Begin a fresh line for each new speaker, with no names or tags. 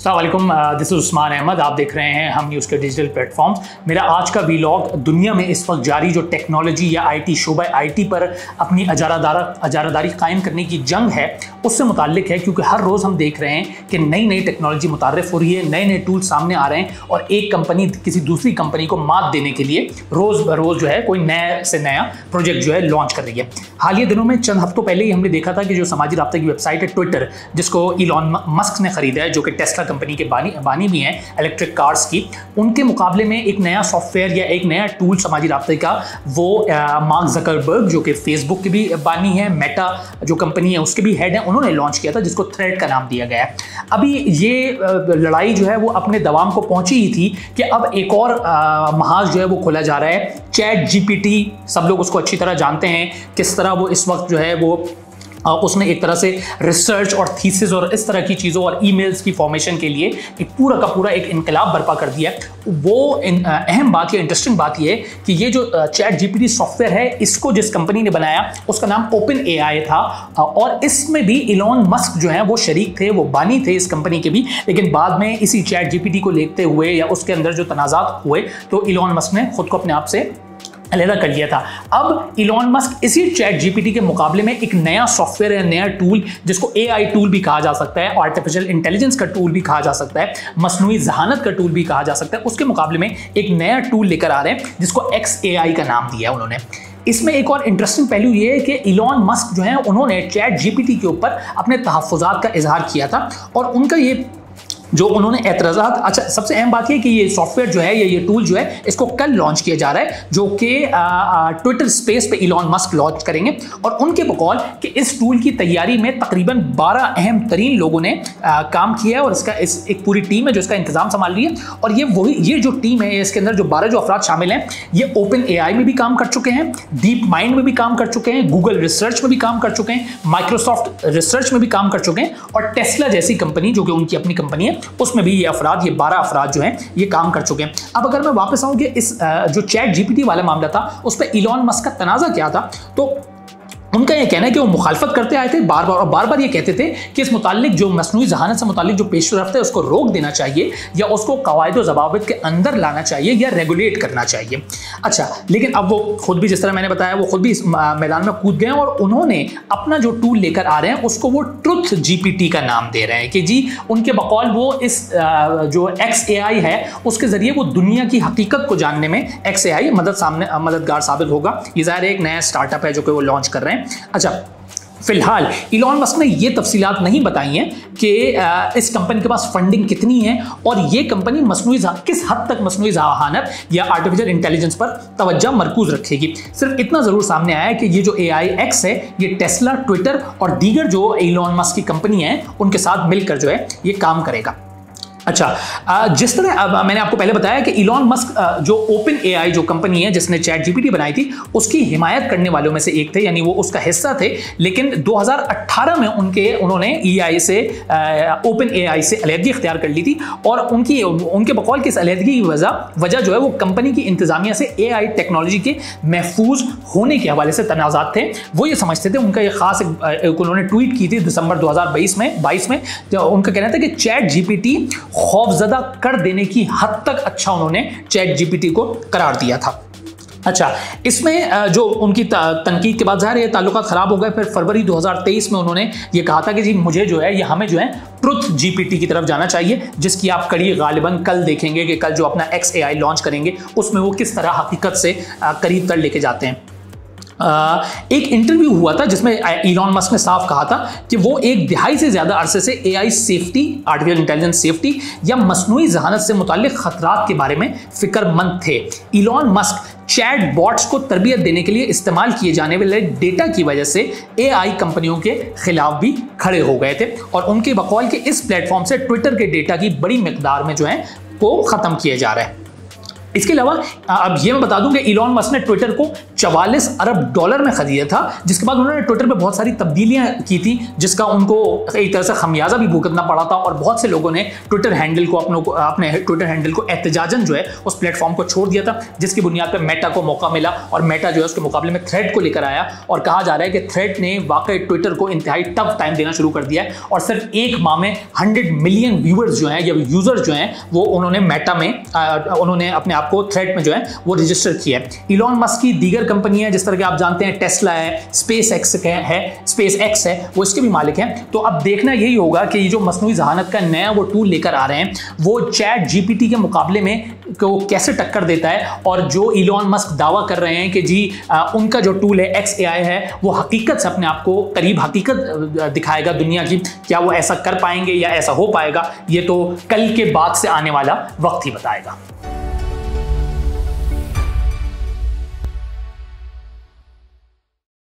अस्सलाम वालेकुम, this is Usman Ahmad. आप देख रहे हैं हम न्यूज़ के डिजिटल प्लेटफॉर्म। मेरा आज का वीलॉग दुनिया में इस वक्त जारी जो टेक्नोलॉजी या आईटी शोबा आईटी पर अपनी अजारादारी कायम करने की जंग है उससे मुताल्लिक है, क्योंकि हर रोज़ हम देख रहे हैं कि नई नई टेक्नोलॉजी मुतारफ़ हो रही है, नए नए टूल सामने आ रहे हैं और एक कंपनी किसी दूसरी कंपनी को मात देने के लिए रोज़ ब रोज़ जो है कोई नया से नया प्रोजेक्ट जो है लॉन्च कर रही है। हालिया दिनों में चंद हफ्तों पहले ही हमने देखा था कि जो समाजी राब्ते की वेबसाइट है ट्विटर, जिसको इलॉन मस्क ने खरीदा है, जो कि टेस्ला कंपनी के बानी भी हैं इलेक्ट्रिक कार्स की, उनके मुकाबले में एक नया सॉफ्टवेयर या एक नया टूल समाजी राब्ते का वो मार्क ज़करबर्ग, जो कि फेसबुक के भी बानी है, मेटा जो कंपनी है उसके भी हेड हैं, उन्होंने लॉन्च किया था, जिसको थ्रेड का नाम दिया गया है। अभी ये लड़ाई जो है वो अपने दवाम को पहुंची ही थी कि अब एक और महाज जो है वो खोला जा रहा है, चैट जीपीटी। सब लोग उसको अच्छी तरह जानते हैं, किस तरह वो इस वक्त जो है वो उसने एक तरह से रिसर्च और थीसिस और इस तरह की चीज़ों और ईमेल्स की फॉर्मेशन के लिए एक पूरा का पूरा एक इनकलाब बर्पा कर दिया है। वो अहम बात या इंटरेस्टिंग बात ये है कि ये जो चैट जीपीटी सॉफ्टवेयर है, इसको जिस कंपनी ने बनाया उसका नाम ओपन एआई था और इसमें भी इलॉन मस्क जो है वो शरीक थे, वो बानी थे इस कंपनी के भी। लेकिन बाद में इसी चैट जीपीटी को लेते हुए या उसके अंदर जो तनाज़ात हुए तो इलॉन मस्क ने खुद को अपने आप से अलग कर लिया था। अब इलॉन मस्क इसी चैट जीपीटी के मुकाबले में एक नया सॉफ्टवेयर या नया टूल, जिसको एआई टूल भी कहा जा सकता है, आर्टिफिशियल इंटेलिजेंस का टूल भी कहा जा सकता है, मसनूई जहानत का टूल भी कहा जा सकता है, उसके मुकाबले में एक नया टूल लेकर आ रहे हैं जिसको XAI का नाम दिया है उन्होंने। इसमें एक और इंटरेस्टिंग पहलू ये है कि इलॉन मस्क जो है उन्होंने चैट जीपीटी के ऊपर अपने तहफ़्फ़ुज़ात का इजहार किया था और उनका ये जो उन्होंने एतराज़ात, अच्छा सबसे अहम बात यह कि ये सॉफ्टवेयर जो है या ये टूल जो है इसको कल लॉन्च किया जा रहा है, जो कि ट्विटर स्पेस पे इलॉन मस्क लॉन्च करेंगे। और उनके बकौल कि इस टूल की तैयारी में तकरीबन 12 अहम तरीन लोगों ने काम किया है और इसका एक पूरी टीम है जो इसका इंतजाम संभाल रही है। और ये जो टीम है, इसके अंदर जो 12 जो अफराद शामिल हैं, ये ओपन एआई में भी काम कर चुके हैं, डीप माइंड में भी काम कर चुके हैं, गूगल रिसर्च में भी काम कर चुके हैं, माइक्रोसॉफ्ट रिसर्च में भी काम कर चुके हैं और टेस्ला जैसी कंपनी जो कि उनकी अपनी कंपनी है उसमें भी ये 12 अफराद जो हैं ये काम कर चुके हैं। अब अगर मैं वापस आऊं कि इस जो चैट जीपीटी वाला मामला था उस पर इलॉन मस्क का तनाज़ा क्या था, तो उनका यह कहना है कि वो मुखालफत करते आए थे बार बार और बार बार ये कहते थे कि इस मुताल्लिक जो मसनूई जहानत से मुताल्लिक जो पेशरफ्त है उसको रोक देना चाहिए या उसको कवायद और ज़वाबित के अंदर लाना चाहिए या रेगुलेट करना चाहिए। अच्छा, लेकिन अब वो खुद भी, जिस तरह मैंने बताया, वो खुद भी इस मैदान में कूद गए और उन्होंने अपना जो टूल लेकर आ रहे हैं उसको वो ट्रुथ जीपीटी का नाम दे रहे हैं कि जी उनके बकौल वो इस जो XAI है उसके ज़रिए वो दुनिया की हकीकत को जानने में XAI मददगार साबित होगा। ये ज़ाहिर एक नया स्टार्टअप है जो कि वो लॉन्च कर रहे हैं। अच्छा, फिलहाल इलॉन मस्क ने ये तफसीलात नहीं बताई हैं कि इस कंपनी के पास फंडिंग कितनी है और ये कंपनी किस हद तक मसनूई जहानत या आर्टिफिशियल इंटेलिजेंस पर तवज्जो मरकूज रखेगी। सिर्फ इतना ज़रूर सामने आया है कि ये जो AIX है ये टेस्ला, ट्विटर और दीगर जो इलॉन मस्क की कंपनी है उनके साथ मिलकर जो है ये काम करेगा। अच्छा, जिस तरह मैंने आपको पहले बताया कि इलॉन मस्क जो ओपन एआई जो कंपनी है जिसने चैट जीपीटी बनाई थी उसकी हिमायत करने वालों में से एक थे, यानी वो उसका हिस्सा थे। लेकिन 2018 में उन्होंने EI से ओपन एआई से अलहदगी इख्तियार कर ली थी और उनके बकौल की इस अलहदगी की वजह जो है वो कंपनी की इंतजामिया से AI टेक्नोलॉजी के महफूज होने के हवाले से तनाज़ात थे। वो ये समझते थे, उनका ये खास उन्होंने ट्वीट की थी दिसंबर 2022 में, तो उनका कहना था कि चैट जीपीटी खौफजदा कर देने की हद तक अच्छा उन्होंने चैट जीपीटी को करार दिया था। अच्छा, इसमें जो उनकी तनकीद के बाद ज़ाहिर ये ताल्लुकात ख़राब हो गए। फिर फरवरी 2023 में उन्होंने ये कहा था कि जी मुझे जो है ये हमें जो है ट्रुथ जीपीटी की तरफ जाना चाहिए, जिसकी आप कड़ी गालिबन कल देखेंगे कि कल जो अपना XAI लॉन्च करेंगे उसमें वो किस तरह हकीकत से करीब तर लेके जाते हैं। एक इंटरव्यू हुआ था जिसमें इलॉन मस्क ने साफ कहा था कि वो 1 दिहाई से ज़्यादा अरसे से AI safety, artificial intelligence safety या मसनूई जहानत से मुताल्लिक खतरात के बारे में फिक्रमंद थे। इलॉन मस्क चैट बॉट्स को तरबियत देने के लिए इस्तेमाल किए जाने वाले डेटा की वजह से AI कंपनियों के खिलाफ भी खड़े हो गए थे और उनके बकौल के इस प्लेटफॉर्म से ट्विटर के डेटा की बड़ी मिकदार में जो है वो ख़त्म किए जा रहे हैं। इसके अलावा अब ये मैं बता दूं कि इलॉन मस्क ने ट्विटर को 44 अरब डॉलर में खरीदा था, जिसके बाद उन्होंने ट्विटर पे बहुत सारी तब्दीलियां की थी, जिसका उनको एक तरह से खमियाजा भी भुगतना पड़ा था, और बहुत से लोगों ने ट्विटर हैंडल को अपने ट्विटर हैंडल को एहतजाजन जो है उस प्लेटफॉर्म को छोड़ दिया था, जिसकी बुनियाद पर मेटा को मौका मिला और मेटा जो है उसके मुकाबले में थ्रेड को लेकर आया। और कहा जा रहा है कि थ्रेड ने वाकई ट्विटर को इंतहाई टफ टाइम देना शुरू कर दिया है, और सिर्फ एक माह में 100 मिलियन व्यूअर्स जो हैं या यूजर जो हैं वो उन्होंने मेटा में उन्होंने अपने को थ्रेड में जो है वो रजिस्टर किया है। इलॉन मस्क की दीगर कंपनियां जिस तरह के आप जानते हैं टेस्ला है, स्पेस एक्स है, वो इसके भी मालिक हैं। तो अब देखना यही होगा कि ये जो मसनूई ज़हानत का नया वो टूल लेकर आ रहे हैं वो चैट जीपीटी के मुकाबले में को कैसे टक्कर देता है, और जो इलॉन मस्क दावा कर रहे हैं कि जी उनका जो टूल है XAI है वो हकीकत से अपने आप को करीब हकीकत दिखाएगा दुनिया की, क्या वो ऐसा कर पाएंगे या ऐसा हो पाएगा, ये तो कल के बाद से आने वाला वक्त ही बताएगा।